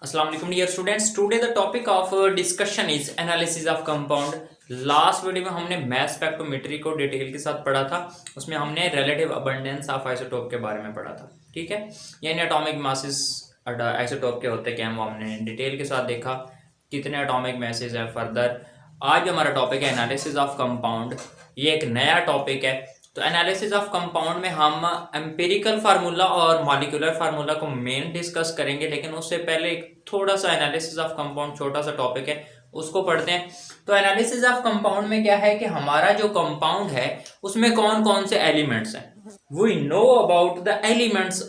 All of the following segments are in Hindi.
Assalamu alaikum dear students. Today the topic of discussion is analysis of compound. Last video में हमने मास स्पेक्ट्रोमेट्री को डिटेल के साथ पढ़ा था। उसमें हमने रिलेटिव अबंडेंस ऑफ आइसोटोप के बारे में पढ़ा था। ठीक है, यानी एटॉमिक मासेस आइसोटोप के होते क्या हैं वो हमने डिटेल के साथ देखा, कितने एटॉमिक मासेस है। फर्दर आज जो हमारा टॉपिक है एनालिसिस ऑफ कंपाउंड, ये एक नया टॉपिक है। तो एनालिसिस ऑफ कंपाउंड में हम एम्पिरिकल फार्मूला और मॉलिक्यूलर फार्मूला को मेन डिस्कस करेंगे, लेकिन उससे पहले एक थोड़ा सा एनालिसिस ऑफ कंपाउंड छोटा सा टॉपिक है, उसको पढ़ते हैं। तो एनालिसिस ऑफ कंपाउंड में क्या है कि हमारा जो कंपाउंड है उसमें कौन कौन से एलिमेंट्स हैं, we know about the elements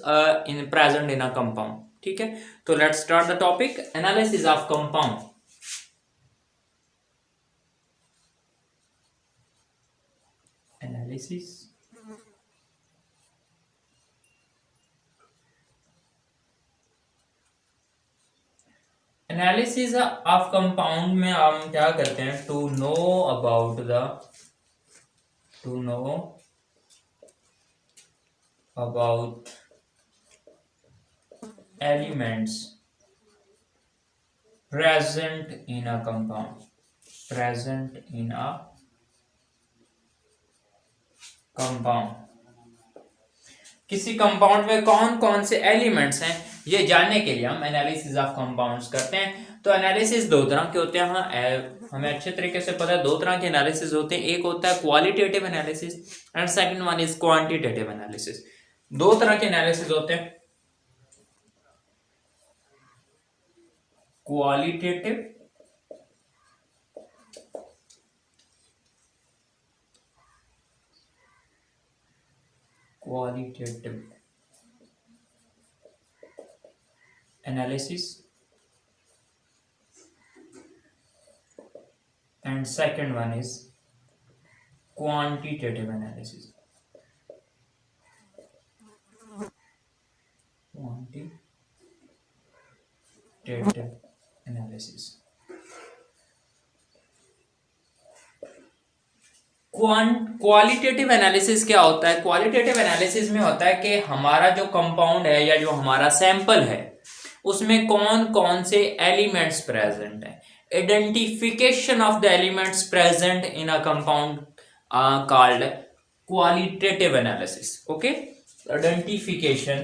in present in a compound. ठीक है, तो let's start the topic analysis of compound. Analysis analysis of compound में हम क्या करते हैं, to know about elements present in a compound. किसी कंपाउंड में कौन कौन से एलिमेंट्स हैं ये जानने के लिए हम एनालिसिस ऑफ कंपाउंड्स करते हैं। तो एनालिसिस दो तरह के होते हैं। हमें अच्छे तरीके से पता है दो तरह के एनालिसिस होते हैं। एक होता है qualitative analysis and second one is quantitative analysis. दो तरह के एनालिसिस होते हैं, qualitative analysis and second one is quantitative analysis. Qualitative analysis क्या होता है? क्वालिटेटिव एनालिसिस में होता है कि हमारा जो कंपाउंड है या जो हमारा सैंपल है उसमें कौन कौन से एलिमेंट्स प्रेजेंट है। Identification of the elements present in a compound called qualitative analysis. Okay, identification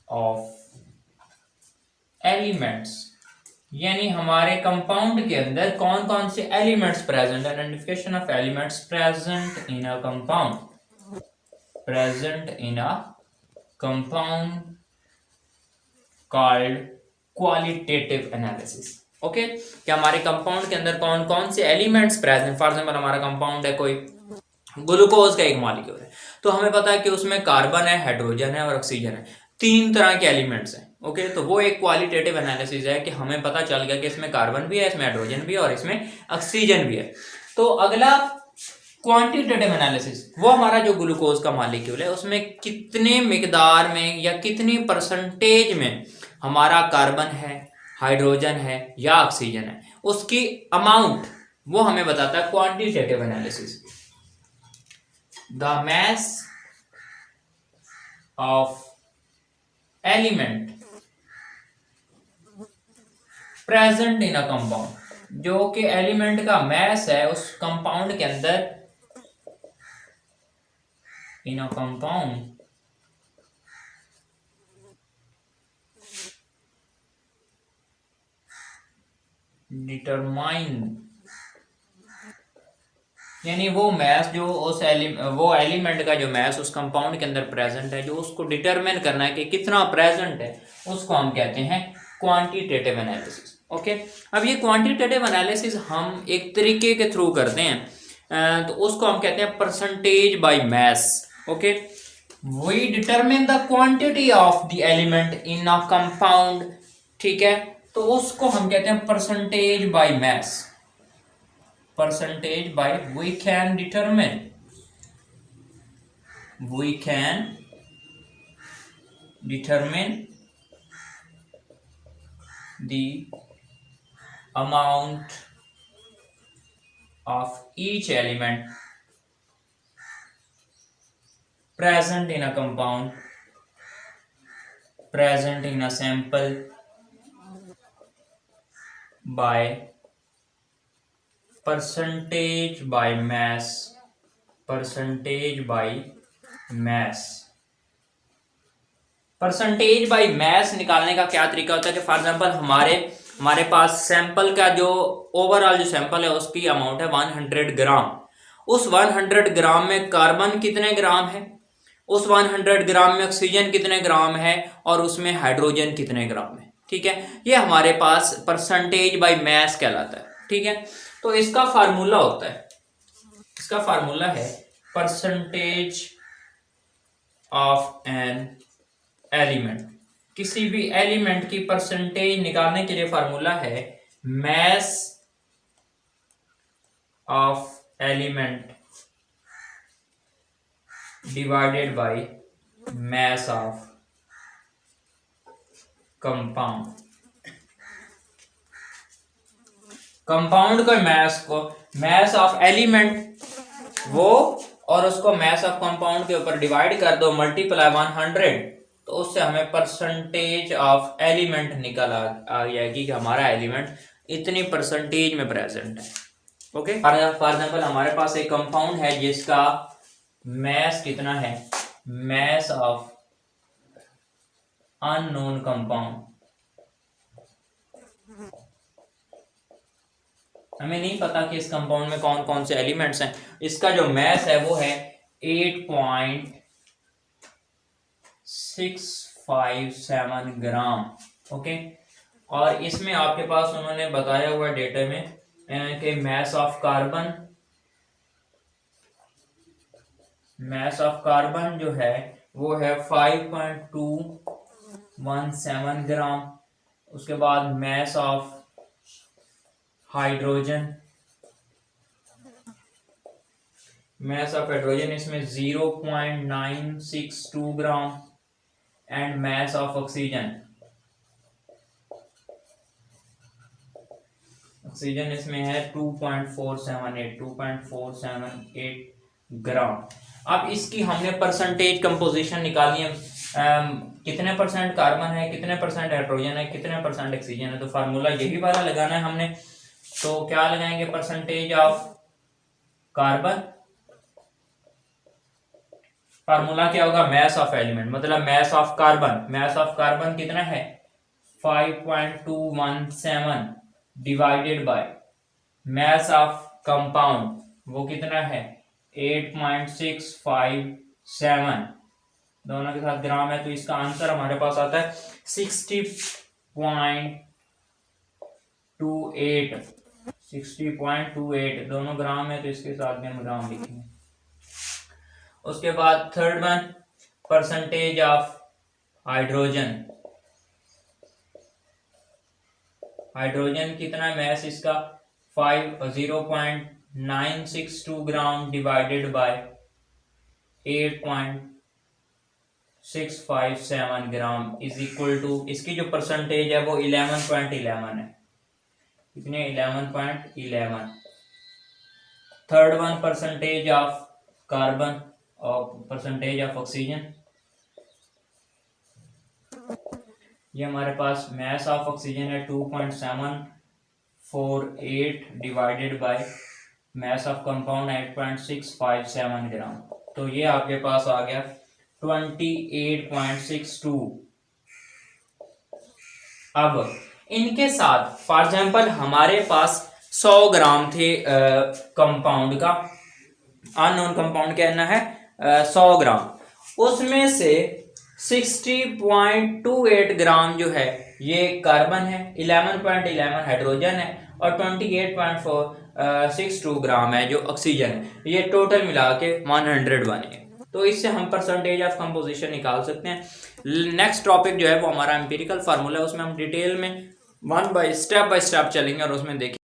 of elements, यानी हमारे कंपाउंड के अंदर कौन कौन से एलिमेंट्स प्रेजेंट है। Identification of elements present in a compound called qualitative analysis. Okay, कि हमारे कंपाउंड के अंदर कौन कौन से एलिमेंट्स प्रेजेंट। फॉर एग्जांपल हमारा कंपाउंड है कोई ग्लूकोज का एक मॉलिक्यूल है, तो हमें पता है कि उसमें कार्बन है, हाइड्रोजन है और ऑक्सीजन है, तीन तरह के एलिमेंट्स हैं। ओके, तो वो एक क्वालिटेटिव एनालिसिस है कि हमें पता चल गया कि इसमें कार्बन भी है, इसमें हाइड्रोजन भी है और इसमें ऑक्सीजन भी है। तो अगला क्वांटिटेटिव एनालिसिस, वो हमारा जो ग्लूकोज का मॉलिक्यूल है उसमें कितने मिकदार में या कितनी परसेंटेज में हमारा कार्बन है, हाइड्रोजन है या ऑक्सीजन है, उसकी अमाउंट वो हमें बताता है quantitative analysis. The mass of element present in a compound, जो कि एलिमेंट का मैस है उस कंपाउंड के अंदर, इन अ कंपाउंड डिटरमाइन, यानी वो मैस जो उस वो एलिमेंट का जो मैस उस कंपाउंड के अंदर प्रेजेंट है, जो उसको डिटरमाइन करना है कि कितना प्रेजेंट है, उसको हम कहते हैं क्वांटिटेटिव एनालिसिस। ओके, अब ये क्वांटिटेटिव एनालिसिस हम एक तरीके के थ्रू करते हैं, तो उसको हम कहते हैं percentage by mass. Okay, we determine the quantity of the element in a compound. ठीक है, तो उसको हम कहते हैं percentage by mass. Percentage by we can determine the amount of each element present in a compound, present in a sample by percentage by mass, percentage by mess. Percentage by mess निकालने का क्या तरीका होता है कि फॉर एग्जांपल हमारे पास सैंपल का जो ओवरऑल जो सैंपल है उसकी अमाउंट है 100 ग्राम। उस 100 ग्राम में कार्बन कितने ग्राम है, उस 100 ग्राम में ऑक्सीजन कितने ग्राम है और उसमें हाइड्रोजन कितने ग्राम है। ठीक है, ये हमारे पास परसेंटेज बाई मैस कहलाता है। ठीक है, तो इसका फार्मूला होता है, इसका फार्मूला है परसेंटेज ऑफ एन एलिमेंट। किसी भी एलिमेंट की परसेंटेज निकालने के लिए फार्मूला है mass of element divided by mass of compound. Compound का मैस ऑफ एलिमेंट वो और उसको मैस ऑफ कंपाउंड के ऊपर डिवाइड कर दो, मल्टीप्लाई 100, तो उससे हमें परसेंटेज ऑफ एलिमेंट निकल आ जाएगी कि हमारा एलिमेंट इतनी परसेंटेज में प्रेजेंट है। ओके, फॉर एग्जाम्पल हमारे पास एक कंपाउंड है जिसका मैस कितना है, मैस ऑफ अननोन कंपाउंड, हमें नहीं पता कि इस कंपाउंड में कौन कौन से एलिमेंट्स हैं। इसका जो मैस है वो है 8.657 ग्राम। ओके, और इसमें आपके पास उन्होंने बताया हुआ डेटा में कि मैस ऑफ कार्बन जो है वो है 5.217 ग्राम। उसके बाद मैस ऑफ हाइड्रोजन, इसमें 0.962 gram and mess of oxygen इसमें है 2.478 ग्राम। अब इसकी हमने परसेंटेज कंपोजिशन निकाली है, कितने परसेंट कार्बन है, कितने परसेंट हाइड्रोजन है, कितने परसेंट ऑक्सीजन है। तो फार्मूला यही वाला लगाना है हमने। तो क्या लगाएंगे, परसेंटेज ऑफ कार्बन, फार्मूला क्या होगा, मैस ऑफ एलिमेंट, मतलब मैस ऑफ कार्बन कितना है 5.217 divided by mass of compound वो कितना है 8.657, दोनों के साथ ग्राम है, तो इसका आंसर हमारे पास आता है 60.28, दोनों ग्राम है तो इसके साथ में हम ग्राम लिखेंगे। उसके बाद third one, percentage of hydrogen कितना मैस इसका 0.962 gram divided by 8.657 gram is equal to, इसकी जो परसेंटेज है वो 11.11 है, कितने 11.11। Third one, percentage of carbon और परसेंटेज ऑफ ऑक्सीजन, ये हमारे पास मैस ऑफ ऑक्सीजन है 2.748 divided by mass of compound 8.657 gram, तो ये आपके पास आ गया 28.62। अब इनके साथ फॉर एग्जांपल हमारे पास 100 ग्राम थे कंपाउंड का, अननोन कंपाउंड कहना है 100 ग्राम, उसमें से 60.28 ग्राम जो है ये कार्बन है, 11.11 हाइड्रोजन है और 28.462 ग्राम है जो ऑक्सीजन है, ये टोटल मिला के 100 बने। तो इससे हम परसेंटेज ऑफ कंपोजिशन निकाल सकते हैं। नेक्स्ट टॉपिक जो है वो हमारा एम्पिरिकल फार्मूला है, उसमें हम डिटेल में स्टेप बाय स्टेप चलेंगे और उसमें देखेंगे